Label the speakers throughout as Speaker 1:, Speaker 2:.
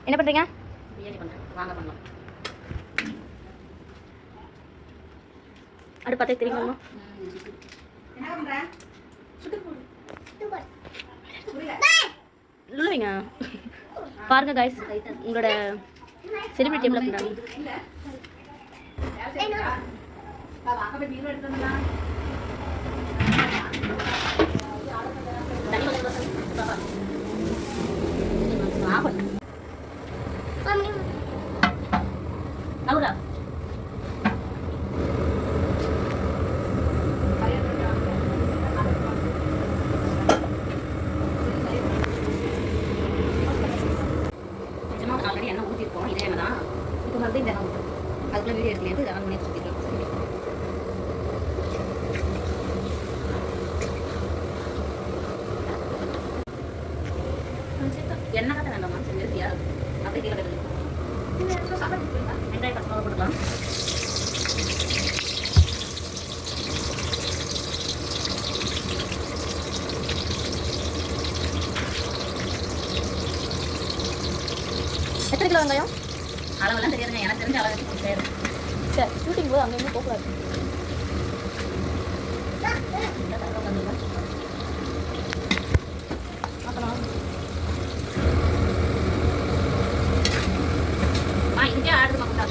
Speaker 1: என்ன பண்ணுறீங்க?
Speaker 2: பிரியாணி பண்ணுறேன், வாங்க பண்ணலாம்.
Speaker 1: அது பார்த்தே தெரியுமா?
Speaker 2: என்ன பண்ணுறேன்?
Speaker 1: இல்லைங்க பாருங்க காய்ஸ், உங்களோட செலிபிரிட்டி எவ்வளோ பண்ணுறாங்க.
Speaker 2: ஆல்ரெடி எண்ணெய் ஊற்றிருக்கோம், இதே எண்ணெய் தான். இப்போ வந்து இந்த எண்ணெய் ஊற்றணும். அதுக்குள்ளே வீடியோ எடுக்கலையே ஆன் பண்ணி ஊற்றிக்கலாம். எண்ணெய் கட்ட வேண்டாமா? சரி சரியா அப்படியே கீழே கட்டு. வெங்காயம் பச்சை மிளகா போட்டுக்கலாம்.
Speaker 1: எத்தனை கிலோ வெங்காயம்?
Speaker 2: அளவெல்லாம் தெரியாதுங்க, எனக்கு தெரிஞ்ச அளவு வச்சு செய்யறேன்.
Speaker 1: சரி, ஷூட்டிங் போது அங்கே இங்கே போகக்கூடாது.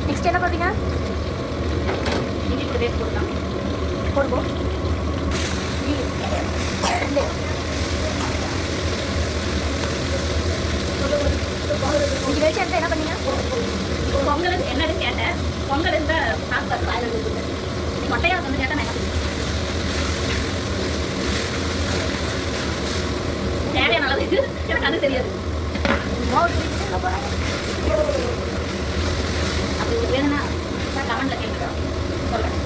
Speaker 1: நெக்ஸ்ட் என்ன பண்ணுறீங்க?
Speaker 2: இஞ்சி கூட பேஸ்ட் போடலாம்.
Speaker 1: போடுவோம். இன்னைக்கு வச்சு எடுத்து என்ன பண்ணீங்க?
Speaker 2: பொங்கல் என்னன்னு கேட்டேன். பொங்கல் இந்த சாப்பாடு வாயில் கொடுத்துருந்தேன். நீ மொட்டையாக வந்து கேட்டேன். நான் தேவையான அளவு இது எனக்கு அது தெரியாது. அப்படி உங்களுக்கு வேணும்னா நான் கமெண்ட்ல கேட்குறேன், சொல்றேன்.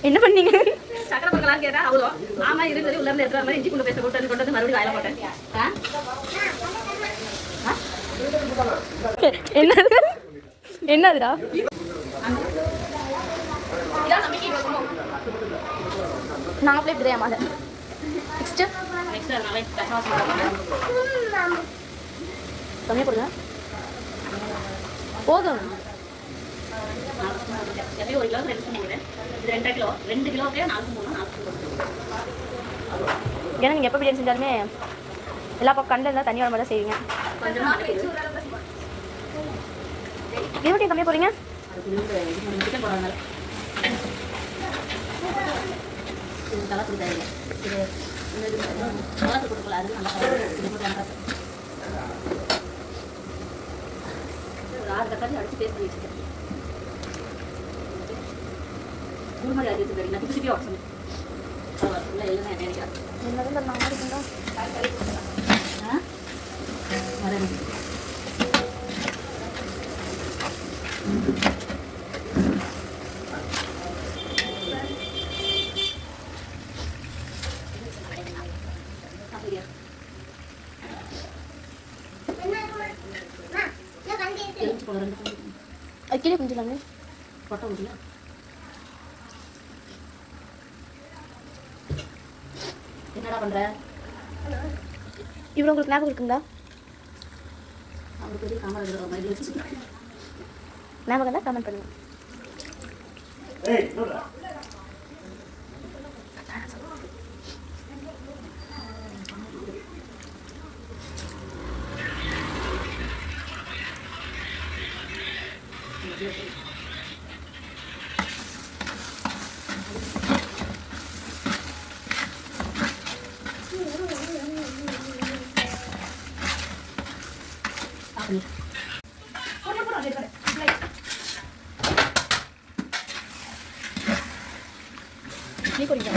Speaker 1: என்ன பண்ணீங்க?
Speaker 2: சக்கரை பொங்கலான்னு கேட்டா அவ்வளோ ஆமா இது சரி உள்ள இருந்து எடுத்து மாதிரி இஞ்சி பூண்டு பேச போட்டு கொண்டு வந்து மறுபடியும் வாயில போட்டேன்.
Speaker 1: என்னது என்னதுடா? நாங்கள் போய் இப்படி ஏமாத நெக்ஸ்ட்டு
Speaker 2: அதனால கஷ்டமாக
Speaker 1: கம்மியாக கொடுங்க. போதும்.
Speaker 2: எப்படி 1 கிலோ 2 ஸ்பூன் போடுறேன். இது 2 கிலோ 2 கிலோக்கே 4 ஸ்பூன் 4 ஸ்பூன்.
Speaker 1: ஏன்னா நீங்கள் எப்போ பிரியாணி செஞ்சாலுமே எல்லா பக்கம் கண்டில் இருந்தால் தண்ணி வர மாதிரி தான் செய்வீங்க.
Speaker 2: கொஞ்சமாக
Speaker 1: இருபத்தி கம்மியாக போகிறீங்க.
Speaker 2: சிக்கன் போடுறதுனால இது தலை கொடுத்தா இல்லை. இது மிளகு கொடுக்கல, அது நல்லா இது போட்டு ஒரு 6 தக்காளி அடிச்சு பேஸ்ட் பண்ணி வச்சுருக்கேன். குருமாரி அடி வச்சுருக்கேன். நான் திருப்பி உடச்சேன். இல்லை இல்லைன்னா என்ன நினைக்கிறேன்.
Speaker 1: என்னது நான் இருக்குங்களா?
Speaker 2: வரேன்.
Speaker 1: அது கீழே கொஞ்சம்
Speaker 2: கொட்டை ஊற்றல. என்னடா பண்ற?
Speaker 1: இவ்வளோ உங்களுக்கு ஞாபகம் இருக்குங்களா?
Speaker 2: அவருக்கு பெரிய காமராஜர் மாதிரி வச்சு
Speaker 1: ஞாபகம் தான் கமெண்ட் பண்ணுங்க. நீ போறீங்க.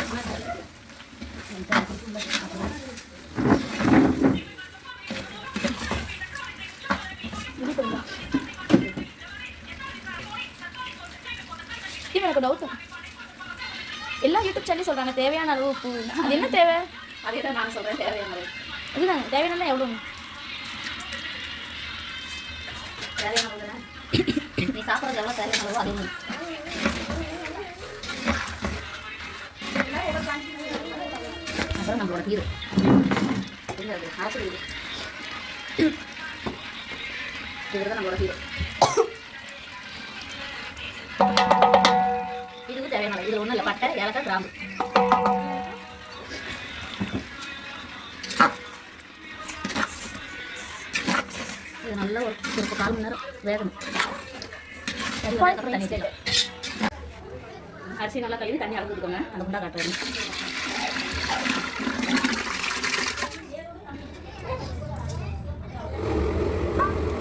Speaker 1: எனக்கு டவுட். எல்லா யூடியூப் சேனலும் சொல்றாங்க தேவையான அளவு உப்பு. அது என்ன தேவை?
Speaker 2: அதே தான் நான் சொல்றேன், தேவையான
Speaker 1: இதுதாங்க தேவையான எவ்வளோ?
Speaker 2: தேவையான நீ சாப்பிட்றது எவ்வளோ தேவையான அளவோ அதே மாதிரி. அப்புறம் நம்மளோட ஹீரோ ஆசிரியர் இவர் தான் நம்மளோட ஹீரோ. இதுக்கு தேவையான இதில் ஒன்றும் இல்லை, பட்டை, ஏலக்காய், கிராம்பு. இது நல்லா ஒரு 1/4 மணி நேரம் வேகணும். சரி, அதுக்கப்புறம் தண்ணி தேவை. அரிசி நல்லா கழுவி தண்ணி அளந்துக்கோங்க. அந்த குண்டா காட்டுறேன்.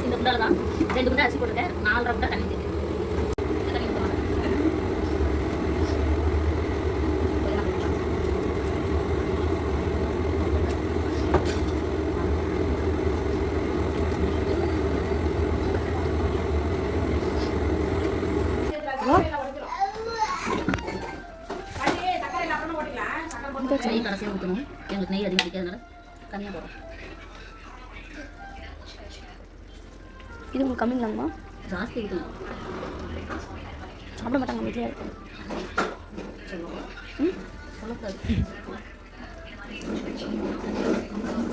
Speaker 2: இந்த குண்டால தான் 2 குண்டா அரிசி போட்டுருக்கேன். 4 குண்டா தண்ணி தேவை. தண்ணி ஊற்றுவாங்க. நெய் கடைசியாக ஊற்றணும். எங்களுக்கு நெய் அதிகம் பிடிக்காதனால கம்மியாக போடுறோம்.
Speaker 1: இது உங்களுக்கு கம்மிங்களாங்கம்மா?
Speaker 2: ஜாஸ்தி ஊற்றணும்.
Speaker 1: சாப்பிட மாட்டாங்க, வீட்டிலே இருக்கும்.
Speaker 2: சொல்லக்கூடாது.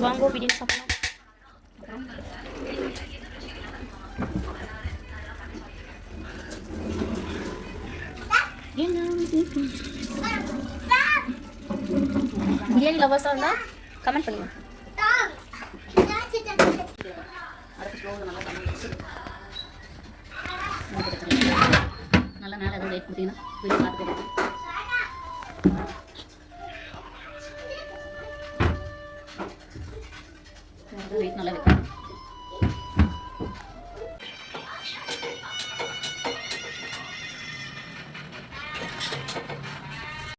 Speaker 1: வாங்கோ பிரியாணி சாப்பிடலாம். பிரியாணி லவர்ஸாக இருந்தால் கமெண்ட் பண்ணுங்க.
Speaker 2: அடுத்து ஸ்லோவில் நல்லா நல்லா மேலே எதுவும் வெயிட் கொடுத்தீங்கன்னா வீடியோ பார்த்துட்டு